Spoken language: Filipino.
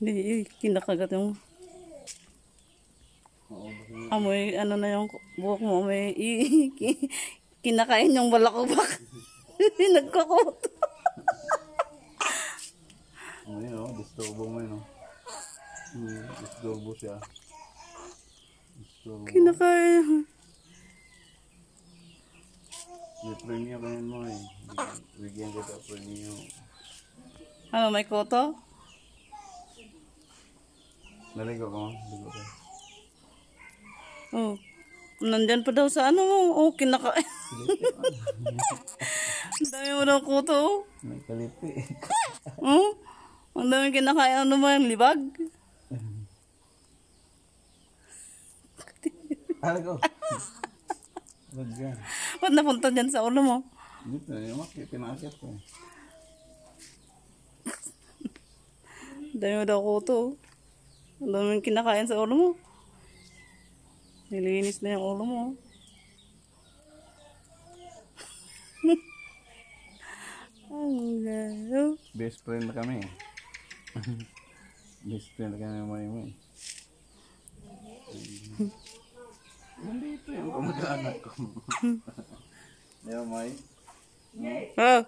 Hindi, kinakagat yung amoy, ano na yung buhok mo, may kinakain yung balakubak. Nagkakuto. Ayun o, disturbo mo yun o. Disturbo siya. Disturbo. Kinakain. May premium ka yun mo eh. Bigyan kita premium. Ano, may koto? Naligo ko, ligo ka. Oh. Nandyan pa daw sa ano mo. Oh, kinakain. Ang dami mo daw koto. May kalipi. Oh, ang dami kinakain. Ano mo yung libag? Alago. Lagyan. Ba't napunta dyan sa ulo mo? Dito, yung pinakit ko. Ang dami mo daw koto. Ang dami kinakain sa ulo mo. Nilinis na yung ulo mo. Ang gano. Best friend na kami. Best friend na kami mo eh. Nandito yung kamag-anak ko. Di ba, May? Oh.